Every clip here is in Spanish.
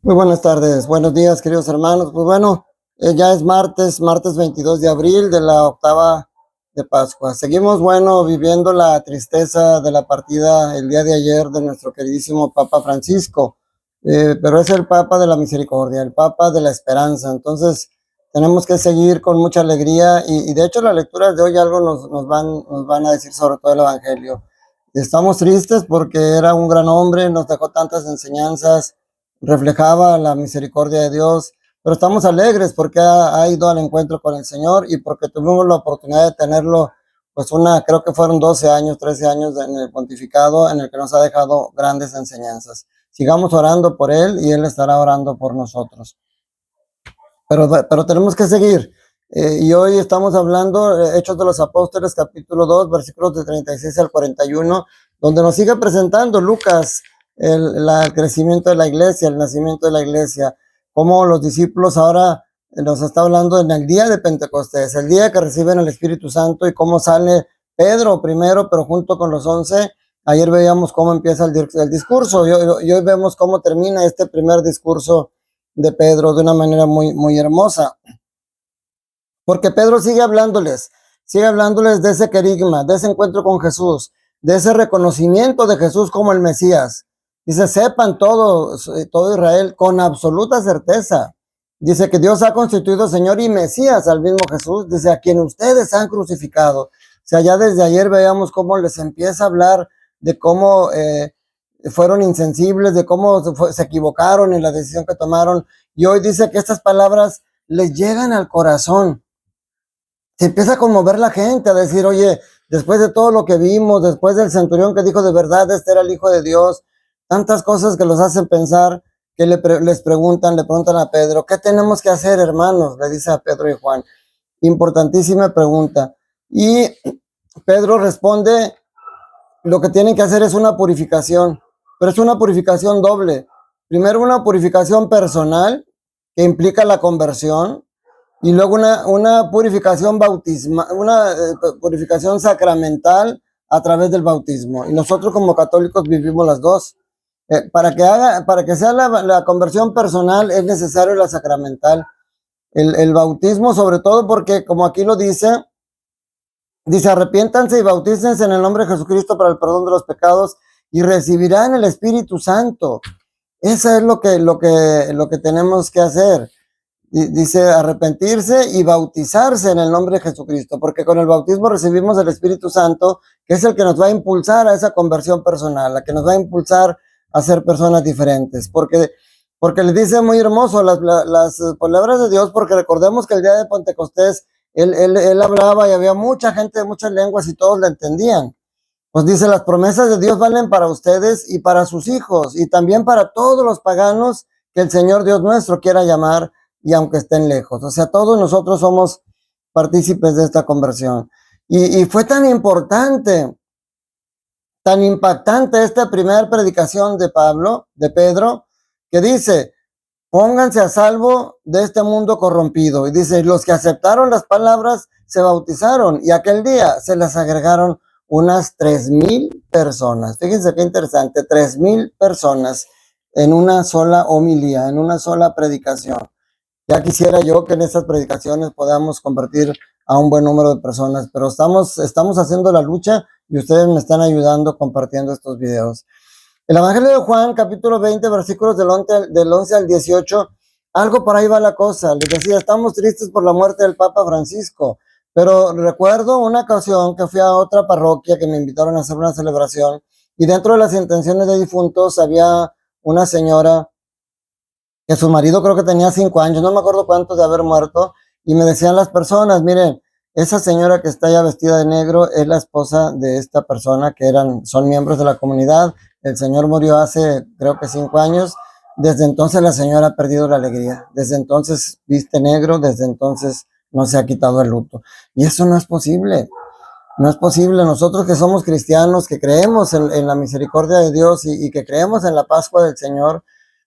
Muy buenas tardes, buenos días, queridos hermanos. Pues bueno, ya es martes 22 de abril de la octava de Pascua. Seguimos, bueno, viviendo la tristeza de la partida el día de ayer de nuestro queridísimo Papa Francisco, pero es el Papa de la misericordia, el Papa de la esperanza. Entonces, tenemos que seguir con mucha alegría y de hecho las lecturas de hoy algo nos van a decir sobre todo el Evangelio. Estamos tristes porque era un gran hombre, nos dejó tantas enseñanzas, reflejaba la misericordia de Dios, pero estamos alegres porque ha ido al encuentro con el Señor y porque tuvimos la oportunidad de tenerlo, pues creo que fueron 12 años, 13 años en el pontificado en el que nos ha dejado grandes enseñanzas. Sigamos orando por Él y Él estará orando por nosotros. Pero tenemos que seguir. Y hoy estamos hablando, Hechos de los Apóstoles, capítulo 2, versículos de 36 al 41, donde nos sigue presentando Lucas el crecimiento de la iglesia, el nacimiento de la iglesia, cómo los discípulos ahora nos está hablando en el día de Pentecostés, el día que reciben el Espíritu Santo y cómo sale Pedro primero, pero junto con los 11. Ayer veíamos cómo empieza el discurso y hoy vemos cómo termina este primer discurso de Pedro de una manera muy hermosa. Porque Pedro sigue hablándoles de ese querigma, de ese encuentro con Jesús, de ese reconocimiento de Jesús como el Mesías. Dice, sepan todo Israel con absoluta certeza. Dice que Dios ha constituido Señor y Mesías al mismo Jesús, dice, a quien ustedes han crucificado. O sea, ya desde ayer veíamos cómo les empieza a hablar de cómo fueron insensibles, de cómo se equivocaron en la decisión que tomaron. Y hoy dice que estas palabras les llegan al corazón. Se empieza a conmover la gente, a decir, oye, después de todo lo que vimos, después del centurión que dijo de verdad, este era el Hijo de Dios, tantas cosas que los hacen pensar, que le preguntan a Pedro, ¿qué tenemos que hacer, hermanos? Le dice a Pedro y Juan. Importantísima pregunta. Y Pedro responde, lo que tienen que hacer es una purificación, pero es una purificación doble. Primero una purificación personal, que implica la conversión, y luego una purificación purificación sacramental a través del bautismo. Y nosotros como católicos vivimos las dos. Para que sea la conversión personal es necesario la sacramental. El bautismo sobre todo porque, como aquí lo dice, arrepiéntanse y bautícense en el nombre de Jesucristo para el perdón de los pecados y recibirán el Espíritu Santo. Eso es lo que tenemos que hacer. Dice arrepentirse y bautizarse en el nombre de Jesucristo, porque con el bautismo recibimos el Espíritu Santo, que es el que nos va a impulsar a esa conversión personal, la que nos va a impulsar a ser personas diferentes, porque le dice muy hermoso las palabras de Dios, porque recordemos que el día de Pentecostés él hablaba y había mucha gente de muchas lenguas y todos le entendían. Pues dice, las promesas de Dios valen para ustedes y para sus hijos, y también para todos los paganos que el Señor Dios nuestro quiera llamar, y aunque estén lejos. O sea, todos nosotros somos partícipes de esta conversión. Y fue tan importante, tan impactante esta primera predicación de Pedro, que dice, pónganse a salvo de este mundo corrompido. Y dice, los que aceptaron las palabras se bautizaron, y aquel día se les agregaron unas 3,000 personas. Fíjense qué interesante, 3,000 personas en una sola homilía, en una sola predicación. Ya quisiera yo que en estas predicaciones podamos convertir a un buen número de personas, pero estamos haciendo la lucha y ustedes me están ayudando compartiendo estos videos. El Evangelio de Juan, capítulo 20, versículos del 11 al 18, algo por ahí va la cosa. Les decía, estamos tristes por la muerte del Papa Francisco, pero recuerdo una ocasión que fui a otra parroquia que me invitaron a hacer una celebración y dentro de las intenciones de difuntos había una señora que su marido creo que tenía 5 años, no me acuerdo cuántos de haber muerto, y me decían las personas, miren, esa señora que está ya vestida de negro es la esposa de esta persona que son miembros de la comunidad. El señor murió hace creo que 5 años. Desde entonces la señora ha perdido la alegría, desde entonces viste negro, desde entonces no se ha quitado el luto. Y eso no es posible, no es posible. Nosotros que somos cristianos, que creemos en la misericordia de Dios y que creemos en la Pascua del Señor,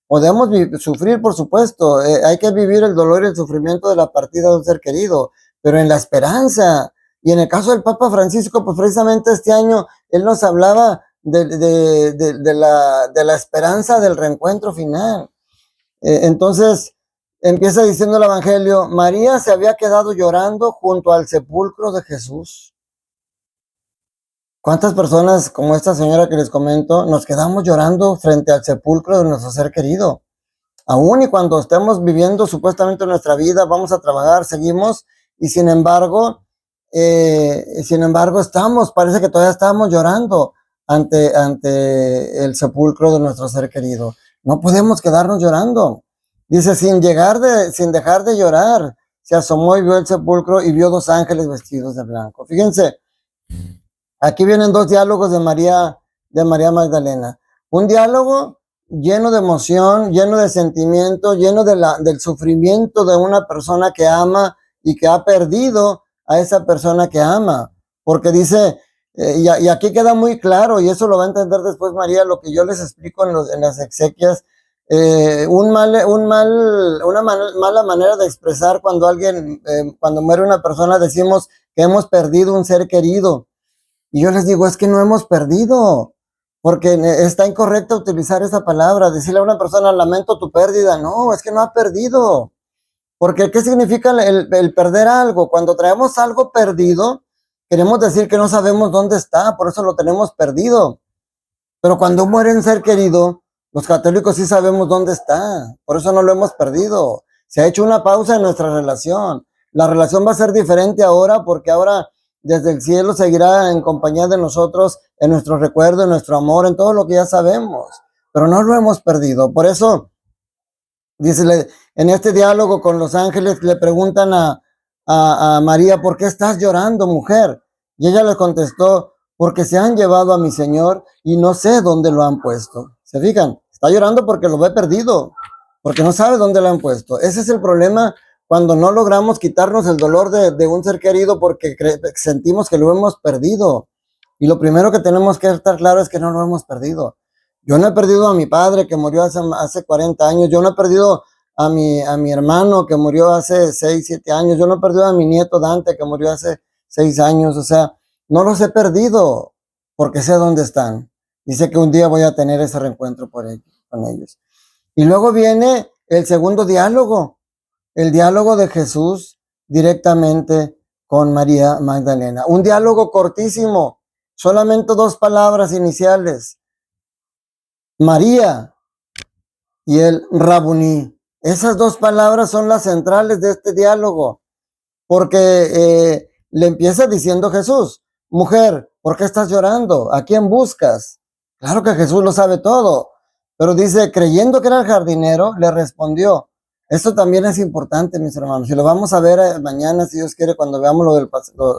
podemos sufrir, por supuesto, hay que vivir el dolor y el sufrimiento de la partida de un ser querido, pero en la esperanza. Y en el caso del Papa Francisco, pues precisamente este año, él nos hablaba de la esperanza del reencuentro final. Entonces empieza diciendo el Evangelio, María se había quedado llorando junto al sepulcro de Jesús. ¿Cuántas personas como esta señora que les comento nos quedamos llorando frente al sepulcro de nuestro ser querido? Aún y cuando estemos viviendo supuestamente nuestra vida, vamos a trabajar, seguimos, y sin embargo parece que todavía estamos llorando ante el sepulcro de nuestro ser querido. No podemos quedarnos llorando. Dice, sin dejar de llorar, se asomó y vio el sepulcro y vio 2 ángeles vestidos de blanco. Fíjense, aquí vienen 2 diálogos de María Magdalena. Un diálogo lleno de emoción, lleno de sentimiento, lleno del sufrimiento de una persona que ama y que ha perdido a esa persona que ama. Porque dice, y aquí queda muy claro, y eso lo va a entender después María, lo que yo les explico en las exequias, una mala manera de expresar cuando cuando muere una persona, decimos que hemos perdido un ser querido. Y yo les digo, es que no hemos perdido, porque está incorrecto utilizar esa palabra, decirle a una persona, lamento tu pérdida. No, es que no ha perdido. Porque ¿qué significa el perder algo? Cuando traemos algo perdido, queremos decir que no sabemos dónde está, por eso lo tenemos perdido. Pero cuando muere un ser querido, los católicos sí sabemos dónde está, por eso no lo hemos perdido. Se ha hecho una pausa en nuestra relación. La relación va a ser diferente ahora, porque ahora desde el cielo seguirá en compañía de nosotros, en nuestro recuerdo, en nuestro amor, en todo lo que ya sabemos, pero no lo hemos perdido. Por eso, dice, en este diálogo con los ángeles le preguntan a María, ¿por qué estás llorando, mujer? Y ella le contestó, porque se han llevado a mi Señor y no sé dónde lo han puesto. ¿Se fijan? Está llorando porque lo ve perdido, porque no sabe dónde lo han puesto. Ese es el problema cuando no logramos quitarnos el dolor de un ser querido porque sentimos que lo hemos perdido. Y lo primero que tenemos que estar claro es que no lo hemos perdido. Yo no he perdido a mi padre que murió hace 40 años. Yo no he perdido a mi hermano que murió hace 6, 7 años. Yo no he perdido a mi nieto Dante que murió hace 6 años. O sea, no los he perdido porque sé dónde están. Y sé que un día voy a tener ese reencuentro con ellos. Y luego viene el segundo diálogo. El diálogo de Jesús directamente con María Magdalena. Un diálogo cortísimo. Solamente 2 palabras iniciales. María y el Rabuní. Esas 2 palabras son las centrales de este diálogo, porque le empieza diciendo Jesús, mujer, ¿por qué estás llorando? ¿A quién buscas? Claro que Jesús lo sabe todo, pero dice, creyendo que era el jardinero, le respondió. Esto también es importante, mis hermanos, y lo vamos a ver mañana, si Dios quiere, cuando veamos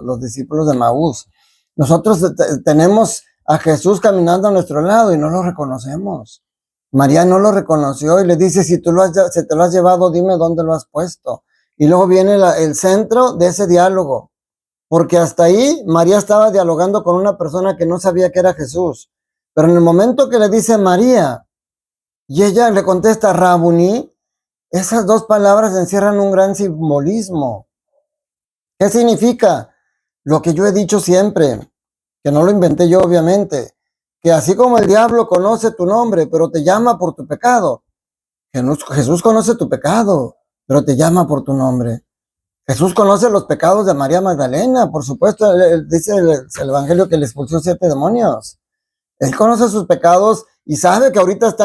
los discípulos de Maús. Nosotros tenemos a Jesús caminando a nuestro lado y no lo reconocemos. María no lo reconoció y le dice, si te lo has llevado, dime dónde lo has puesto. Y luego viene el centro de ese diálogo, porque hasta ahí María estaba dialogando con una persona que no sabía que era Jesús. Pero en el momento que le dice María y ella le contesta Rabuní, esas 2 palabras encierran un gran simbolismo. ¿Qué significa? Lo que yo he dicho siempre, que no lo inventé yo obviamente, que así como el diablo conoce tu nombre, pero te llama por tu pecado, Jesús conoce tu pecado, pero te llama por tu nombre. Jesús conoce los pecados de María Magdalena, por supuesto, dice el Evangelio que le expulsó 7 demonios. Él conoce sus pecados y sabe que ahorita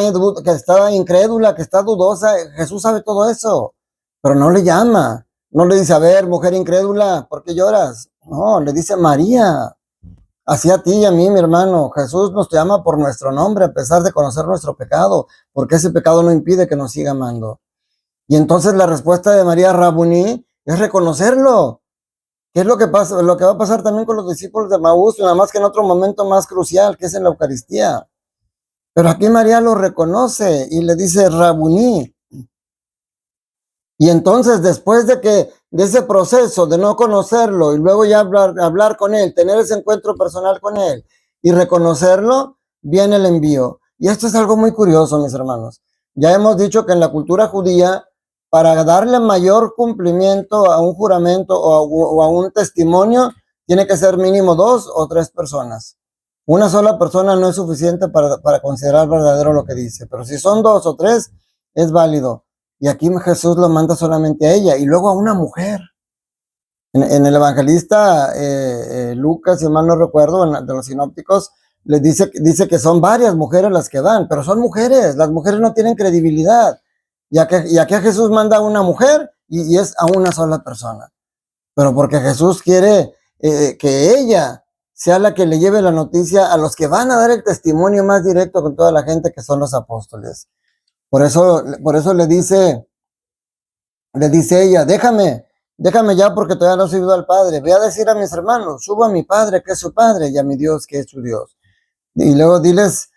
que está incrédula, que está dudosa. Jesús sabe todo eso, pero no le llama. No le dice, a ver, mujer incrédula, ¿por qué lloras? No, le dice María. Así a ti y a mí, mi hermano, Jesús nos llama por nuestro nombre a pesar de conocer nuestro pecado, porque ese pecado no impide que nos siga amando. Y entonces la respuesta de María Rabuní es reconocerlo. ¿Qué es lo que pasa? Lo que va a pasar también con los discípulos de Maús, nada más que en otro momento más crucial, que es en la Eucaristía. Pero aquí María lo reconoce y le dice Rabuní. Y entonces, después de ese proceso de no conocerlo y luego ya hablar con él, tener ese encuentro personal con él y reconocerlo, viene el envío. Y esto es algo muy curioso, mis hermanos. Ya hemos dicho que en la cultura judía, para darle mayor cumplimiento a un juramento o a un testimonio, tiene que ser mínimo 2 o 3 personas. Una sola persona no es suficiente para considerar verdadero lo que dice, pero si son 2 o 3, es válido. Y aquí Jesús lo manda solamente a ella y luego a una mujer. En el evangelista Lucas, si mal no recuerdo, de los sinópticos, les dice que son varias mujeres las que van, pero son mujeres, las mujeres no tienen credibilidad. Y aquí a Jesús manda a una mujer y es a una sola persona. Pero porque Jesús quiere que ella sea la que le lleve la noticia a los que van a dar el testimonio más directo con toda la gente, que son los apóstoles. Por eso le dice ella, déjame ya porque todavía no he subido al Padre. Ve a decir a mis hermanos, subo a mi Padre que es su Padre y a mi Dios que es su Dios. Y luego dice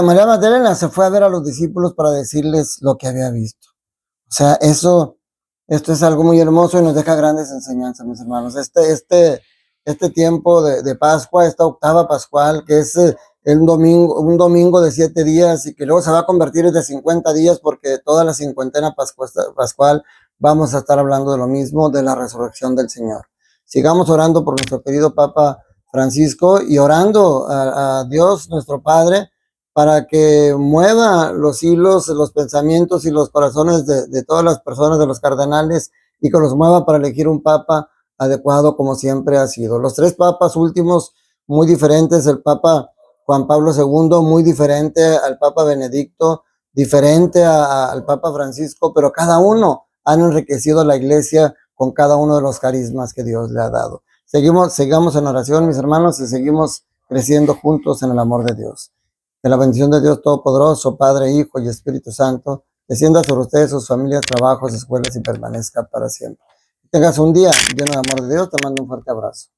María Magdalena se fue a ver a los discípulos para decirles lo que había visto. O sea, esto es algo muy hermoso y nos deja grandes enseñanzas, mis hermanos. Este tiempo de Pascua, esta octava pascual, que es un domingo de 7 días y que luego se va a convertir de 50 días porque toda la cincuentena pascual vamos a estar hablando de lo mismo, de la resurrección del Señor. Sigamos orando por nuestro querido Papa Francisco y orando a Dios, nuestro Padre, para que mueva los hilos, los pensamientos y los corazones de todas las personas, de los cardenales, y que los mueva para elegir un papa adecuado como siempre ha sido. Los 3 papas últimos muy diferentes, el Papa Juan Pablo II muy diferente al Papa Benedicto, diferente al Papa Francisco, pero cada uno han enriquecido a la Iglesia con cada uno de los carismas que Dios le ha dado. Sigamos en oración, mis hermanos, y seguimos creciendo juntos en el amor de Dios. Que la bendición de Dios Todopoderoso, Padre, Hijo y Espíritu Santo, descienda sobre ustedes, sus familias, trabajos, escuelas y permanezca para siempre. Que tengas un día lleno de amor de Dios. Te mando un fuerte abrazo.